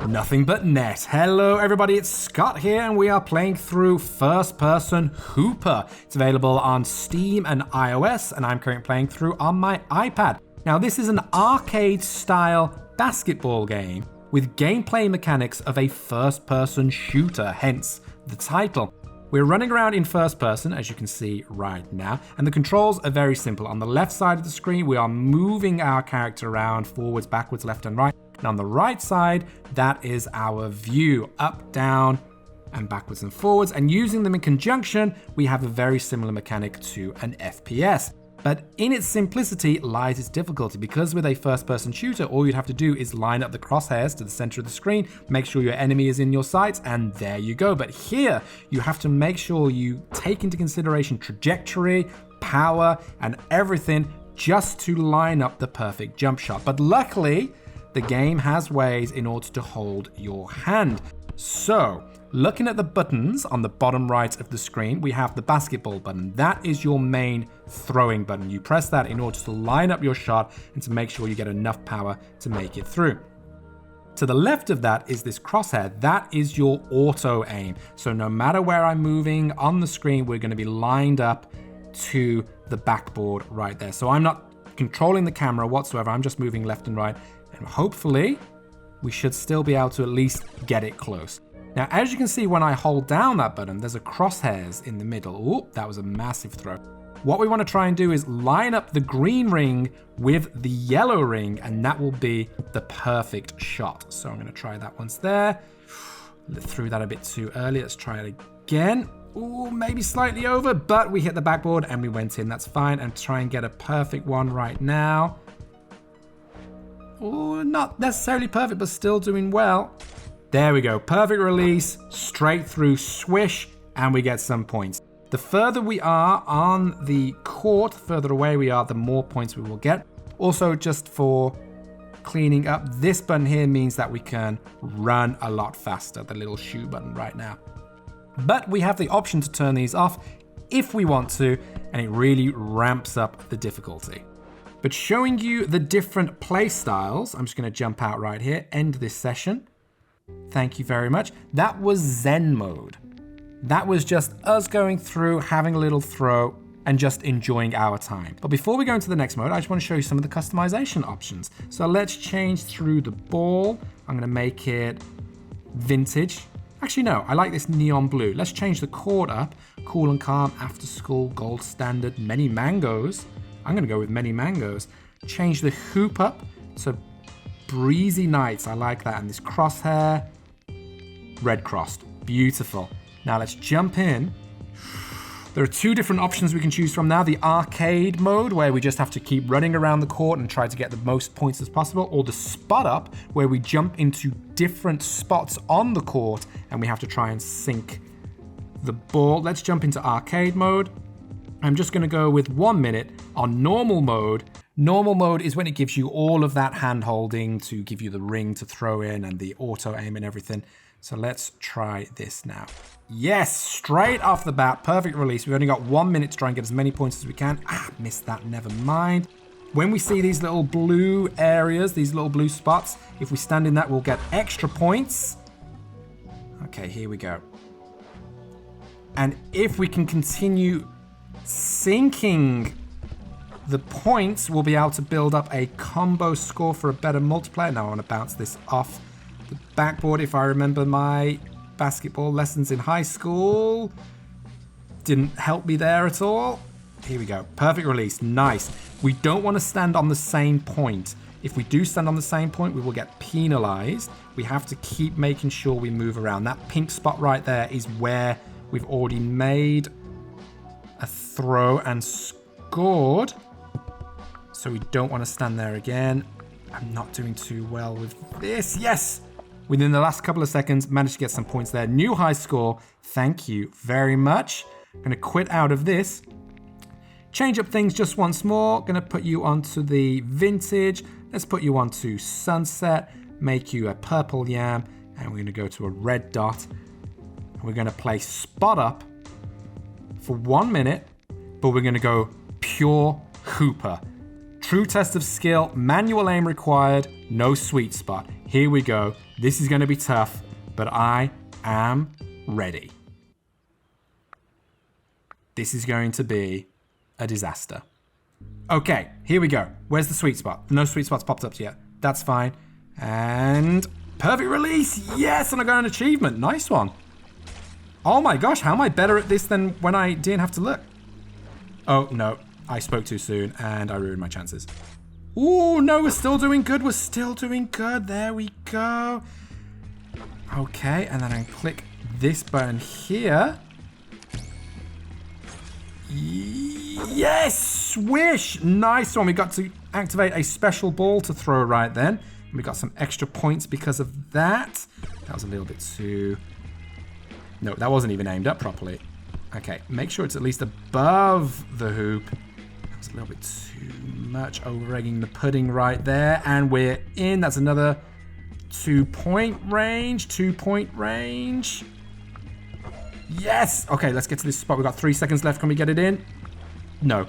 Nothing but net. Hello everybody, it's Scott here and we are playing through first person Hooper. It's available on Steam and iOS and I'm currently playing through on my iPad. Now this is an arcade style basketball game with gameplay mechanics of a first person shooter, hence the title. We're running around in first person, as you can see right now, and the controls are very simple. On the left side of the screen, we are moving our character around forwards, backwards, left and right. And on the right side, that is our view, up, down, and backwards and forwards. And using them in conjunction, we have a very similar mechanic to an FPS. But in its simplicity lies its difficulty, because with a first-person shooter, all you'd have to do is line up the crosshairs to the center of the screen, make sure your enemy is in your sights, and there you go. But here, you have to make sure you take into consideration trajectory, power, and everything just to line up the perfect jump shot. But luckily, the game has ways in order to hold your hand. So, looking at the buttons on the bottom right of the screen, we have the basketball button. That is your main throwing button. You press that in order to line up your shot and to make sure you get enough power to make it through. To the left of that is this crosshair. That is your auto aim. So no matter where I'm moving on the screen, we're going to be lined up to the backboard right there. So I'm not controlling the camera whatsoever. I'm just moving left and right. And hopefully, we should still be able to at least get it close. Now, as you can see, when I hold down that button, there's a crosshairs in the middle. Ooh, that was a massive throw. What we want to try and do is line up the green ring with the yellow ring, and that will be the perfect shot. So I'm going to try that once there. Threw that a bit too early. Let's try it again. Ooh, maybe slightly over, but we hit the backboard and we went in. That's fine. And try and get a perfect one right now. Oh, not necessarily perfect, but still doing well. There we go. Perfect release, straight through, swish, and we get some points. The further we are on the court, the further away we are, the more points we will get. Also, just for cleaning up, this button here means that we can run a lot faster, the little shoe button right now. But we have the option to turn these off if we want to, and it really ramps up the difficulty. But showing you the different play styles, I'm just going to jump out right here, end this session. Thank you very much. That was Zen mode. That was just us going through, having a little throw, and just enjoying our time. But before we go into the next mode, I just want to show you some of the customization options. So let's change through the ball. I'm going to make it vintage. Actually, no, I like this neon blue. Let's change the court up. Cool and calm, after school, gold standard, many mangoes. I'm going to go with many mangoes. Change the hoop up to breezy nights. I like that. And this crosshair, red crossed. Beautiful. Now let's jump in. There are two different options we can choose from now. The arcade mode, where we just have to keep running around the court and try to get the most points as possible. Or the spot up, where we jump into different spots on the court and we have to try and sink the ball. Let's jump into arcade mode. I'm just going to go with 1 minute on normal mode. Normal mode is when it gives you all of that hand holding to give you the ring to throw in and the auto aim and everything. So let's try this now. Yes, straight off the bat, perfect release. We've only got 1 minute to try and get as many points as we can. Missed that, never mind. When we see these little blue areas, these little blue spots, if we stand in that, we'll get extra points. Okay, here we go. And if we can continue sinking the points, we'll be able to build up a combo score for a better multiplier. Now I want to bounce this off the backboard. If I remember my basketball lessons in high school, didn't help me there at all. Here we go. Perfect release. Nice. We don't want to stand on the same point. If we do stand on the same point, we will get penalized. We have to keep making sure we move around. That pink spot right there is where we've already made a throw and scored. So we don't want to stand there again. I'm not doing too well with this. Yes! Within the last couple of seconds, managed to get some points there. New high score. Thank you very much. I'm going to quit out of this. Change up things just once more. Going to put you onto the vintage. Let's put you onto sunset. Make you a purple yam. And we're going to go to a red dot. And we're going to play spot up for 1 minute. But we're going to go pure Hooper. True test of skill. Manual aim required. No sweet spot. Here we go. This is going to be tough, but I am ready. This is going to be a disaster. Okay, here we go. Where's the sweet spot? No sweet spots popped up yet. That's fine. And perfect release. Yes, and I got an achievement. Nice one. Oh my gosh, how am I better at this than when I didn't have to look? Oh, no. I spoke too soon and I ruined my chances. Ooh, no, we're still doing good. We're still doing good. There we go. Okay, and then I click this button here. Yes, swish. Nice one. We got to activate a special ball to throw right then. We got some extra points because of that. That was a little bit too... No, that wasn't even aimed up properly. Okay, make sure it's at least above the hoop. That was a little bit too much. Over-egging the pudding right there. And we're in. That's another 2-point range. 2-point range. Yes! Okay, let's get to this spot. We've got 3 seconds left. Can we get it in? No.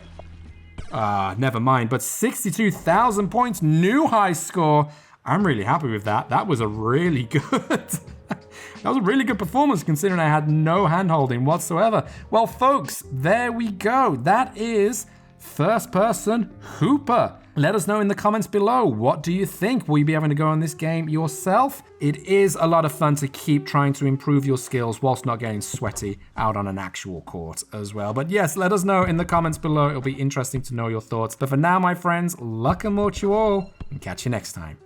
Never mind. But 62,000 points. New high score. I'm really happy with that. That was a really good... That was a really good performance considering I had no hand-holding whatsoever. Well, folks, there we go. That is first-person Hooper. Let us know in the comments below. What do you think? Will you be having to go on this game yourself? It is a lot of fun to keep trying to improve your skills whilst not getting sweaty out on an actual court as well. But yes, let us know in the comments below. It'll be interesting to know your thoughts. But for now, my friends, luck and more to you all, and catch you next time.